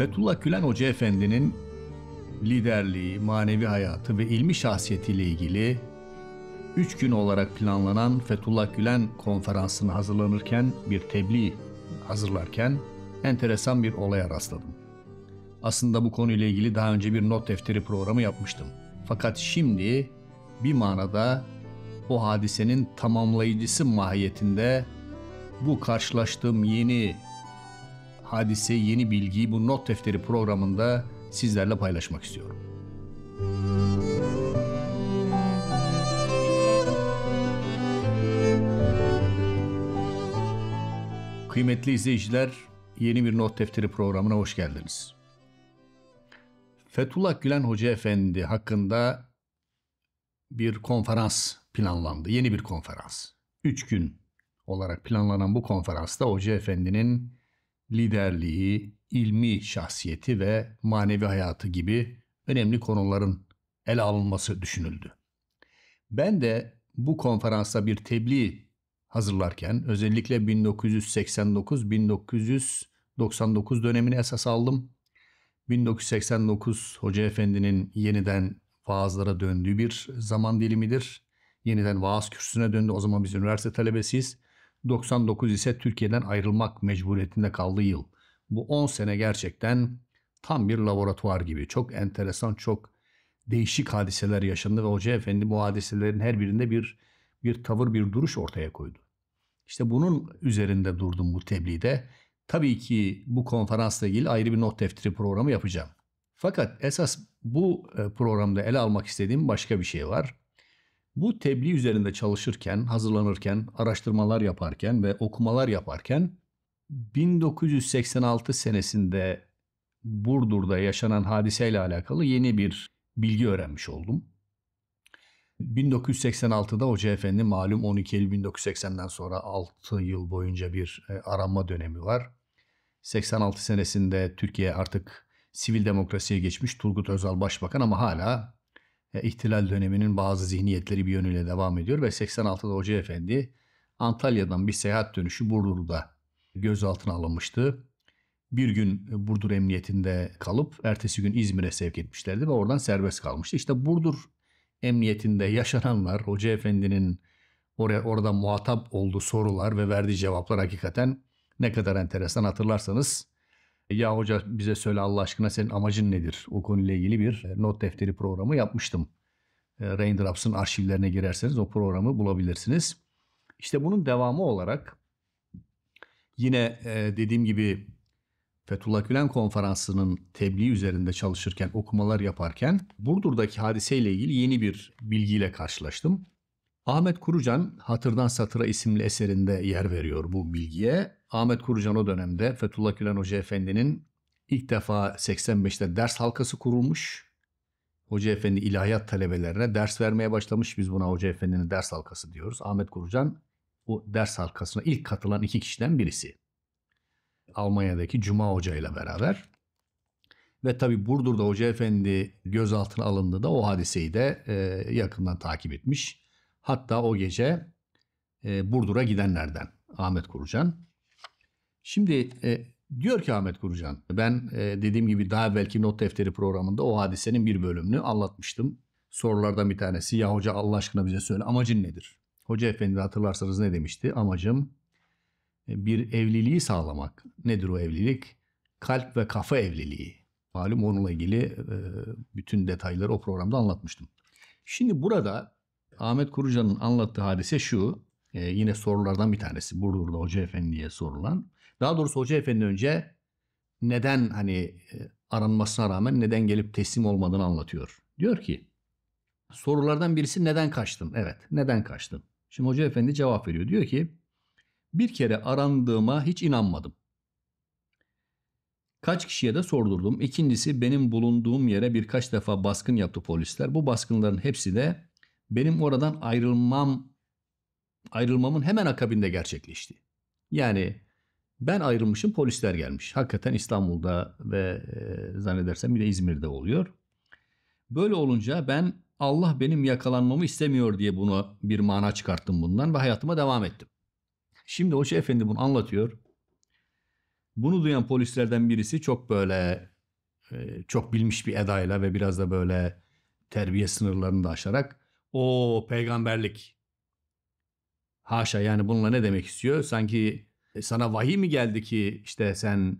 Fethullah Gülen Hoca Efendi'nin liderliği, manevi hayatı ve ilmi şahsiyetiyle ilgili 3 gün olarak planlanan Fethullah Gülen konferansına hazırlanırken, bir tebliğ hazırlarken enteresan bir olaya rastladım. Aslında bu konuyla ilgili daha önce bir not defteri programı yapmıştım. Fakat şimdi bir manada o hadisenin tamamlayıcısı mahiyetinde bu karşılaştığım yeni hadise, yeni bilgiyi bu not defteri programında sizlerle paylaşmak istiyorum. Kıymetli izleyiciler, yeni bir not defteri programına hoş geldiniz. Fethullah Gülen Hoca Efendi hakkında bir konferans planlandı. Yeni bir konferans. 3 gün olarak planlanan bu konferansta Hoca Efendi'nin liderliği, ilmi şahsiyeti ve manevi hayatı gibi önemli konuların ele alınması düşünüldü. Ben de bu konferansta bir tebliğ hazırlarken özellikle 1989-1999 dönemini esas aldım. 1989 Hoca Efendi'nin yeniden vaazlara döndüğü bir zaman dilimidir. Yeniden vaaz kürsüsüne döndü. O zaman biz üniversite talebesiyiz. 99 ise Türkiye'den ayrılmak mecburiyetinde kaldığı yıl. Bu 10 sene gerçekten tam bir laboratuvar gibi. Çok enteresan, çok değişik hadiseler yaşandı ve Hoca Efendi bu hadiselerin her birinde bir tavır, bir duruş ortaya koydu. İşte bunun üzerinde durdum bu tebliğde. Tabii ki bu konferansla ilgili ayrı bir not defteri programı yapacağım. Fakat esas bu programda ele almak istediğim başka bir şey var. Bu tebliğ üzerinde çalışırken, hazırlanırken, araştırmalar yaparken ve okumalar yaparken 1986 senesinde Burdur'da yaşanan hadiseyle alakalı yeni bir bilgi öğrenmiş oldum. 1986'da Hoca Efendi malum 12 Eylül 1980'den sonra 6 yıl boyunca bir aranma dönemi var. 86 senesinde Türkiye artık sivil demokrasiye geçmiş, Turgut Özal başbakan ama hala ihtilal döneminin bazı zihniyetleri bir yönüyle devam ediyor ve 86'da Hoca Efendi Antalya'dan bir seyahat dönüşü Burdur'da gözaltına alınmıştı. Bir gün Burdur Emniyetinde kalıp ertesi gün İzmir'e sevk etmişlerdi ve oradan serbest kalmıştı. İşte Burdur Emniyetinde yaşananlar, Hoca Efendi'nin orada muhatap olduğu sorular ve verdiği cevaplar hakikaten ne kadar enteresan, hatırlarsanız ya hoca bize söyle Allah aşkına senin amacın nedir? O konuyla ilgili bir not defteri programı yapmıştım. Raindrops'ın arşivlerine girerseniz o programı bulabilirsiniz. İşte bunun devamı olarak yine dediğim gibi Fethullah Gülen Konferansı'nın tebliği üzerinde çalışırken, okumalar yaparken Burdur'daki hadiseyle ilgili yeni bir bilgiyle karşılaştım. Ahmet Kurucan Hatırdan Satıra isimli eserinde yer veriyor bu bilgiye. Ahmet Kurucan o dönemde Fethullah Gülen Hoca Efendi'nin ilk defa 85'te ders halkası kurulmuş. Hoca Efendi ilahiyat talebelerine ders vermeye başlamış. Biz buna Hoca Efendi'nin ders halkası diyoruz. Ahmet Kurucan o ders halkasına ilk katılan 2 kişiden birisi. Almanya'daki Cuma Hoca ile beraber. Ve tabi Burdur'da Hoca Efendi gözaltına alındı da o hadiseyi de yakından takip etmiş. Hatta o gece Burdur'a gidenlerden Ahmet Kurucan. Şimdi diyor ki Ahmet Kurucan, ben dediğim gibi daha evvelki not defteri programında o hadisenin bir bölümünü anlatmıştım. Sorulardan bir tanesi, ya hoca Allah aşkına bize söyle amacın nedir? Hoca Efendi hatırlarsanız ne demişti? Amacım bir evliliği sağlamak. Nedir o evlilik? Kalp ve kafa evliliği. Malum onunla ilgili bütün detayları o programda anlatmıştım. Şimdi burada Ahmet Kurucan'ın anlattığı hadise şu. Yine sorulardan bir tanesi. Burdur'da Hoca Efendi'ye sorulan. Daha doğrusu Hoca Efendi önce neden aranmasına rağmen neden gelip teslim olmadığını anlatıyor. Diyor ki sorulardan birisi neden kaçtın? Evet, neden kaçtın? Şimdi Hoca Efendi cevap veriyor. Diyor ki bir kere arandığıma hiç inanmadım. Kaç kişiye de sordurdum. İkincisi benim bulunduğum yere birkaç defa baskın yaptı polisler. Bu baskınların hepsi de benim oradan ayrılmamın hemen akabinde gerçekleşti. Yani ben ayrılmışım, polisler gelmiş. Hakikaten İstanbul'da ve zannedersem bir de İzmir'de oluyor. Böyle olunca ben Allah benim yakalanmamı istemiyor diye bunu bir mana çıkarttım bundan ve hayatıma devam ettim. Şimdi Hoca Efendi bunu anlatıyor. Bunu duyan polislerden birisi çok böyle çok bilmiş bir edayla ve biraz da böyle terbiye sınırlarını da aşarak o peygamberlik. Haşa, yani bununla ne demek istiyor? Sanki sana vahiy mi geldi ki işte sen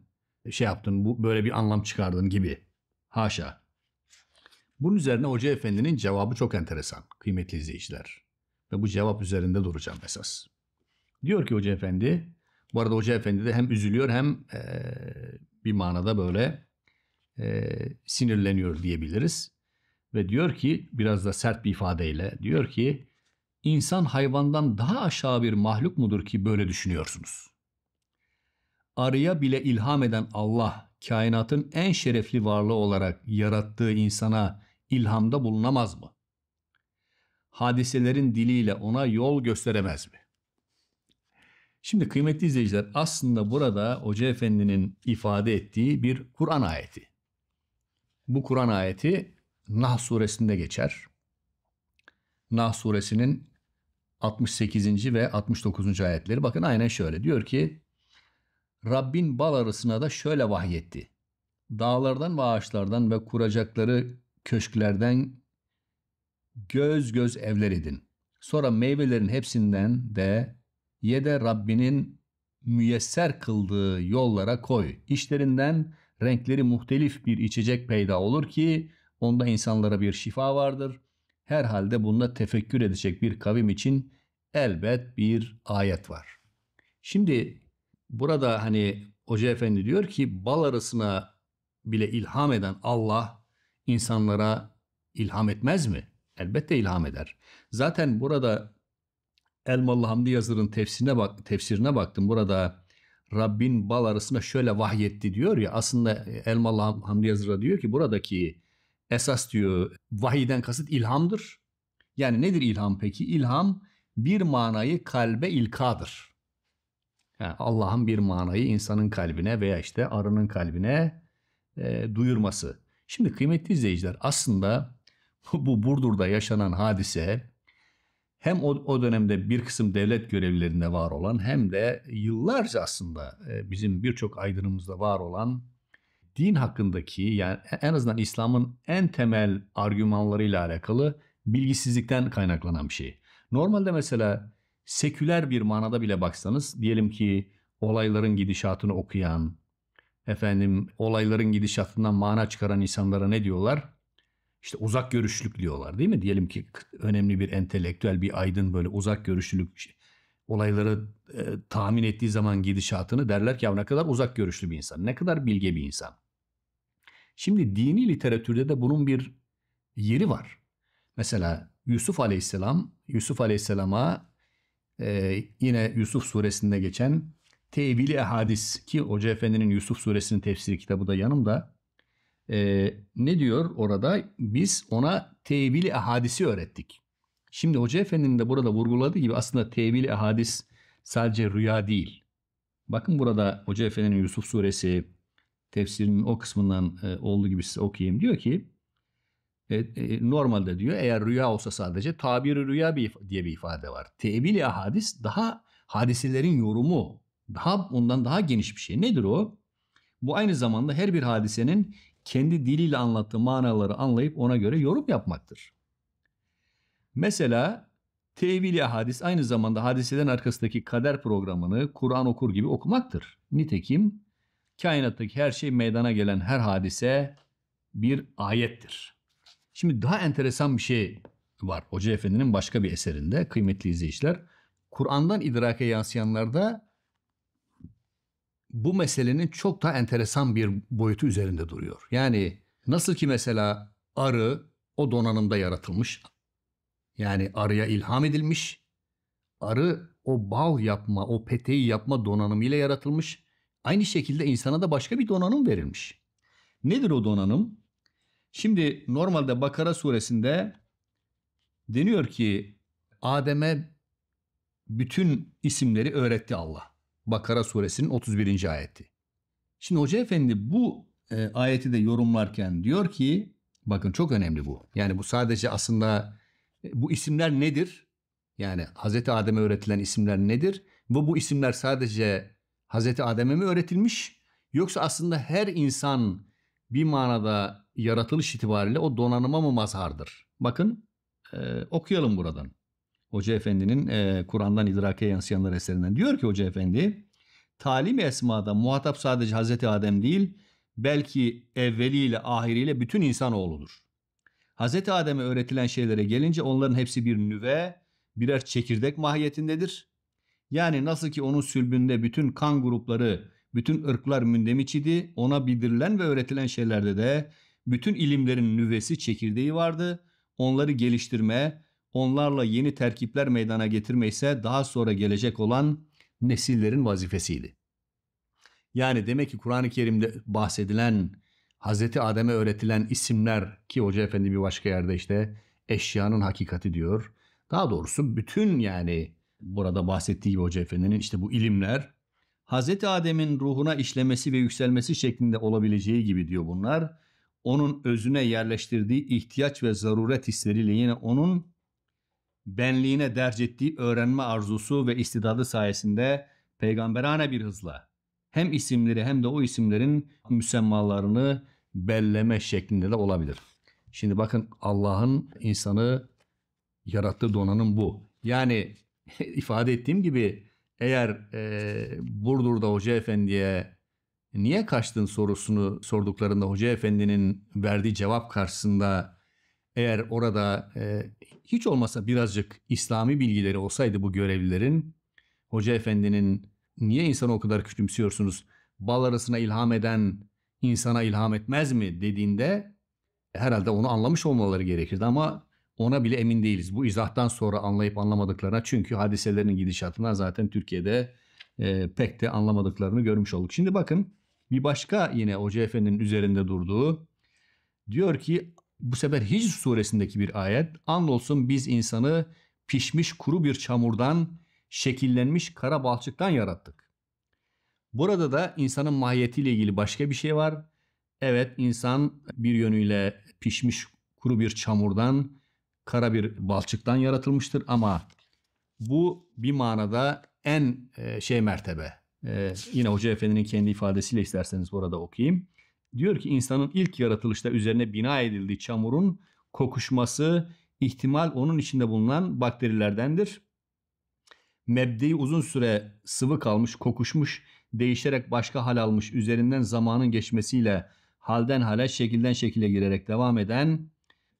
şey yaptın, bu böyle bir anlam çıkardın gibi. Haşa. Bunun üzerine Hoca Efendi'nin cevabı çok enteresan kıymetli izleyiciler. Ve bu cevap üzerinde duracağım esas. Diyor ki Hoca Efendi, bu arada Hoca Efendi de hem üzülüyor hem bir manada böyle sinirleniyor diyebiliriz. Ve diyor ki biraz da sert bir ifadeyle diyor ki insan hayvandan daha aşağı bir mahluk mudur ki böyle düşünüyorsunuz? Arıya bile ilham eden Allah kainatın en şerefli varlığı olarak yarattığı insana ilhamda bulunamaz mı? Hadiselerin diliyle ona yol gösteremez mi? Şimdi kıymetli izleyiciler, aslında burada Hoca Efendi'nin ifade ettiği bir Kur'an ayeti. Bu Kur'an ayeti Nahl suresinde geçer. Nahl suresinin 68. ve 69. ayetleri. Bakın aynen şöyle diyor ki Rabbin bal arısına da şöyle vahyetti. Dağlardan ve ağaçlardan ve kuracakları köşklerden göz göz evler edin. Sonra meyvelerin hepsinden de ye de Rabbinin müyesser kıldığı yollara koy. İşlerinden renkleri muhtelif bir içecek peyda olur ki onda insanlara bir şifa vardır. Herhalde bunda tefekkür edecek bir kavim için elbet bir ayet var. Şimdi burada hani Hoca Efendi diyor ki bal arasına bile ilham eden Allah insanlara ilham etmez mi? Elbette ilham eder. Zaten burada Elmalı Hamdi Yazır'ın tefsirine baktım. Burada Rabbin bal arasına şöyle vahyetti diyor ya. Aslında Elmalı Hamdi Yazır'a diyor ki buradaki esas diyor vahiyden kasıt ilhamdır. Yani nedir ilham peki? İlham bir manayı kalbe ilkadır. Yani Allah'ın bir manayı insanın kalbine veya işte arının kalbine duyurması. Şimdi kıymetli izleyiciler, aslında bu Burdur'da yaşanan hadise hem o dönemde bir kısım devlet görevlilerinde var olan hem de yıllarca aslında bizim birçok aydınımızda var olan din hakkındaki, yani en azından İslam'ın en temel argümanlarıyla alakalı bilgisizlikten kaynaklanan bir şey. Normalde mesela seküler bir manada bile baksanız, diyelim ki olayların gidişatını okuyan, olayların gidişatından mana çıkaran insanlara ne diyorlar? İşte uzak görüşlülük diyorlar, değil mi? Diyelim ki önemli bir entelektüel, bir aydın böyle uzak görüşlülük olayları tahmin ettiği zaman gidişatını derler ki ya ne kadar uzak görüşlü bir insan, ne kadar bilge bir insan. Şimdi dini literatürde de bunun bir yeri var. Mesela Yusuf Aleyhisselam'a yine Yusuf suresinde geçen tevili ehadis, ki Hoca Efendi'nin Yusuf suresinin tefsiri kitabı da yanımda. Ne diyor orada? Biz ona tevili ehadisi öğrettik. Şimdi Hoca Efendi'nin de burada vurguladığı gibi aslında tevili ehadis sadece rüya değil. Bakın burada Hoca Efendi'nin Yusuf suresi tefsirinin o kısmından olduğu gibi size okuyayım. Diyor ki normalde diyor eğer rüya olsa sadece tabiri rüya diye bir ifade var. Tevili ehadis daha hadiselerin yorumu, ondan daha geniş bir şey. Nedir o? Bu aynı zamanda her bir hadisenin kendi diliyle anlattığı manaları anlayıp ona göre yorum yapmaktır. Mesela tevili hadis aynı zamanda hadiselerin arkasındaki kader programını Kur'an okur gibi okumaktır. Nitekim kainattaki her şey, meydana gelen her hadise bir ayettir. Şimdi daha enteresan bir şey var Hoca Efendi'nin başka bir eserinde kıymetli izleyiciler. Kur'an'dan idrake yansıyanlarda bu meselenin çok daha enteresan bir boyutu üzerinde duruyor. Yani nasıl ki mesela arı o donanımda yaratılmış. Yani arıya ilham edilmiş. Arı o bal yapma, o peteği yapma donanımıyla yaratılmış. Aynı şekilde insana da başka bir donanım verilmiş. Nedir o donanım? Şimdi normalde Bakara suresinde deniyor ki Adem'e bütün isimleri öğretti Allah. Bakara suresinin 31. ayeti. Şimdi Hoca Efendi bu ayeti de yorumlarken diyor ki bakın çok önemli bu. Yani bu sadece aslında bu isimler nedir? Yani Hazreti Adem'e öğretilen isimler nedir? Ve bu isimler sadece Hazreti Adem'e mi öğretilmiş? Yoksa aslında her insan bir manada yaratılış itibariyle o donanıma mı mazhardır? Bakın okuyalım buradan. Hoca Efendi'nin Kur'an'dan idrake yansıyanlar eserinden. Diyor ki Hoca Efendi, talim-i esmada muhatap sadece Hazreti Adem değil, belki evveliyle ahiriyle bütün insanoğludur. Hazreti Adem'e öğretilen şeylere gelince onların hepsi bir nüve, birer çekirdek mahiyetindedir. Yani nasıl ki onun sülbünde bütün kan grupları, bütün ırklar mündemiş idi, ona bildirilen ve öğretilen şeylerde de bütün ilimlerin nüvesi, çekirdeği vardı. Onları geliştirme, onlarla yeni terkipler meydana getirme ise daha sonra gelecek olan nesillerin vazifesiydi. Yani demek ki Kur'an-ı Kerim'de bahsedilen, Hazreti Adem'e öğretilen isimler, ki Hoca Efendi bir başka yerde işte eşyanın hakikati diyor. Daha doğrusu bütün, yani burada bahsettiği gibi Hoca Efendi'nin işte bu ilimler Hazreti Adem'in ruhuna işlemesi ve yükselmesi şeklinde olabileceği gibi diyor bunlar. Onun özüne yerleştirdiği ihtiyaç ve zaruret hisleriyle yine onun benliğine derc ettiği öğrenme arzusu ve istidadı sayesinde peygamberane bir hızla hem isimleri hem de o isimlerin müsemmalarını belleme şeklinde de olabilir. Şimdi bakın, Allah'ın insanı yarattığı donanım bu. Yani ifade ettiğim gibi, eğer Burdur'da Hoca Efendi'ye niye kaçtın sorusunu sorduklarında Hoca Efendi'nin verdiği cevap karşısında, eğer orada hiç olmasa birazcık İslami bilgileri olsaydı bu görevlilerin, Hoca Efendi'nin niye insanı o kadar küçümsüyorsunuz, bal arasına ilham eden insana ilham etmez mi dediğinde herhalde onu anlamış olmaları gerekirdi, ama ona bile emin değiliz. Bu izahtan sonra anlayıp anlamadıklarına, çünkü hadiselerin gidişatından zaten Türkiye'de pek de anlamadıklarını görmüş olduk. Şimdi bakın, bir başka yine Hoca Efendi'nin üzerinde durduğu, diyor ki bu sefer Hicr suresindeki bir ayet, andolsun biz insanı pişmiş kuru bir çamurdan, şekillenmiş kara balçıktan yarattık. Burada da insanın mahiyetiyle ilgili başka bir şey var. Evet, insan bir yönüyle pişmiş kuru bir çamurdan, kara bir balçıktan yaratılmıştır, ama bu bir manada en mertebe. Yine Hoca Efendi'nin kendi ifadesiyle isterseniz burada okuyayım. Diyor ki insanın ilk yaratılışta üzerine bina edildiği çamurun kokuşması ihtimal onun içinde bulunan bakterilerdendir. Mebdeyi uzun süre sıvı kalmış, kokuşmuş, değişerek başka hal almış, üzerinden zamanın geçmesiyle halden hale, şekilden şekile girerek devam eden,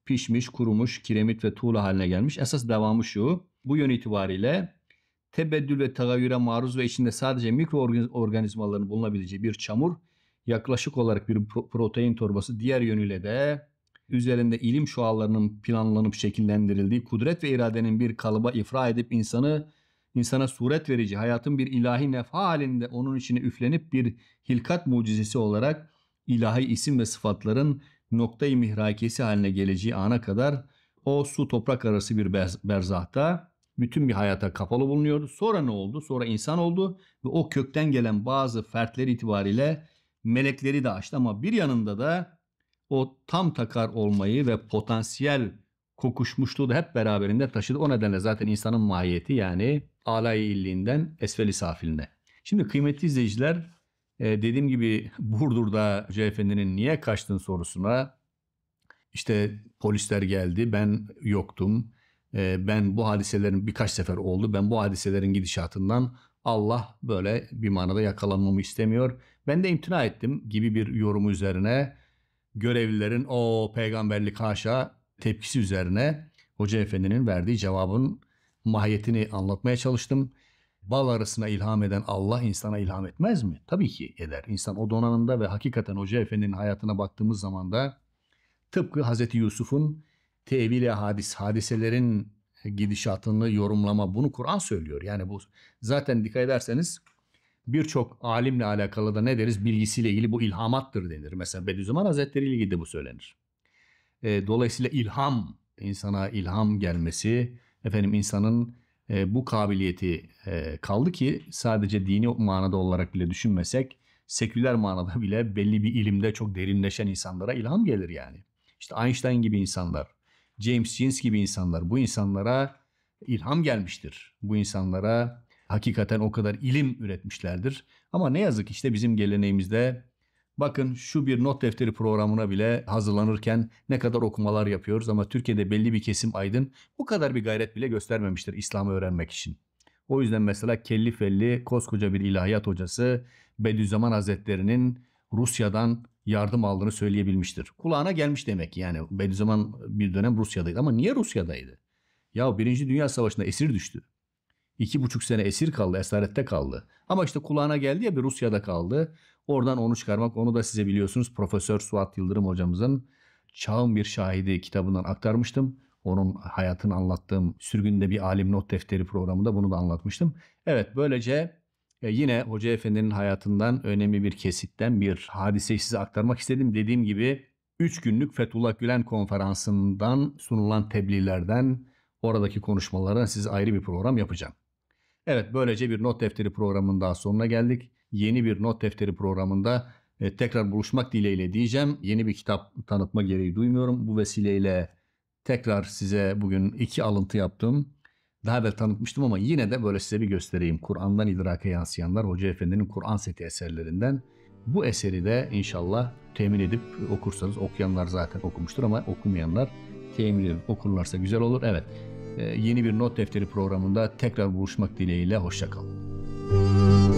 pişmiş, kurumuş, kiremit ve tuğla haline gelmiş. Esas devamı şu: bu yön itibariyle tebeddül ve tagayyüre maruz ve içinde sadece mikroorganizmaların bulunabileceği bir çamur, yaklaşık olarak bir protein torbası, diğer yönüyle de üzerinde ilim şualarının planlanıp şekillendirildiği, kudret ve iradenin bir kalıba ifra edip insana suret verici, hayatın bir ilahi nefha halinde onun içine üflenip bir hilkat mucizesi olarak ilahi isim ve sıfatların noktayı mihrakesi haline geleceği ana kadar o su toprak arası bir berzahta bütün bir hayata kapalı bulunuyordu. Sonra ne oldu? Sonra insan oldu ve o kökten gelen bazı fertleri itibariyle melekleri de açtı, ama bir yanında da o tam takar olmayı ve potansiyel kokuşmuşluğu da hep beraberinde taşıdı. O nedenle zaten insanın mahiyeti, yani alay-ı illiğinden esfel-i safiline. Şimdi kıymetli izleyiciler, dediğim gibi Burdur'da Hoca Efendi'nin niye kaçtın sorusuna, işte polisler geldi, ben yoktum, ben bu hadiselerin birkaç sefer oldu, ben bu hadiselerin gidişatından Allah böyle bir manada yakalanmamı istemiyor, ben de imtina ettim gibi bir yorumu üzerine, görevlilerin o peygamberlik haşa tepkisi üzerine Hoca Efendi'nin verdiği cevabın mahiyetini anlatmaya çalıştım. Bal arasına ilham eden Allah insana ilham etmez mi? Tabii ki eder. İnsan o donanımda ve hakikaten Hoca Efendi'nin hayatına baktığımız zaman da tıpkı Hazreti Yusuf'un tevil-i hadiselerin gidişatını yorumlama, bunu Kur'an söylüyor. Yani bu zaten dikkat ederseniz birçok alimle alakalı da ne deriz? Bilgisiyle ilgili bu ilhamattır denir. Mesela Bediüzzaman Hazretleri ile ilgili de bu söylenir. Dolayısıyla ilham, insana ilham gelmesi, insanın bu kabiliyeti, kaldı ki sadece dini manada olarak bile düşünmesek, seküler manada bile belli bir ilimde çok derinleşen insanlara ilham gelir yani. İşte Einstein gibi insanlar, James Jeans gibi insanlar, bu insanlara ilham gelmiştir. Bu insanlara hakikaten o kadar ilim üretmişlerdir. Ama ne yazık işte bizim geleneğimizde Bakın şu bir not defteri programına bile hazırlanırken ne kadar okumalar yapıyoruz ama Türkiye'de belli bir kesim aydın bu kadar bir gayret bile göstermemiştir İslam'ı öğrenmek için. O yüzden mesela kelli felli koskoca bir ilahiyat hocası Bediüzzaman Hazretleri'nin Rusya'dan yardım aldığını söyleyebilmiştir. Kulağına gelmiş demek yani Bediüzzaman bir dönem Rusya'daydı ama niye Rusya'daydı? Ya Birinci Dünya Savaşı'nda esir düştü. 2,5 sene esir kaldı, esarette kaldı. Ama işte kulağına geldi ya bir Rusya'da kaldı. Oradan onu çıkarmak, onu da size biliyorsunuz Profesör Suat Yıldırım hocamızın Çağın Bir Şahidi kitabından aktarmıştım. Onun hayatını anlattığım Sürgünde Bir Alim Not Defteri programında bunu da anlatmıştım. Evet böylece yine Hoca Efendi'nin hayatından önemli bir kesitten bir hadiseyi size aktarmak istedim. Dediğim gibi 3 günlük Fethullah Gülen konferansından sunulan tebliğlerden oradaki konuşmalardan size ayrı bir program yapacağım. Evet böylece bir not defteri programının daha sonuna geldik. Yeni bir not defteri programında tekrar buluşmak dileğiyle diyeceğim. Yeni bir kitap tanıtma gereği duymuyorum. Bu vesileyle tekrar size bugün 2 alıntı yaptım. Daha evvel tanıtmıştım ama yine de böyle size bir göstereyim. Kur'an'dan idraka yansıyanlar Hoca Efendi'nin Kur'an seti eserlerinden. Bu eseri de inşallah temin edip okursanız, okuyanlar zaten okumuştur ama okumayanlar temin edip okurlarsa güzel olur. Evet. Yeni bir not defteri programında tekrar buluşmak dileğiyle hoşça kalın.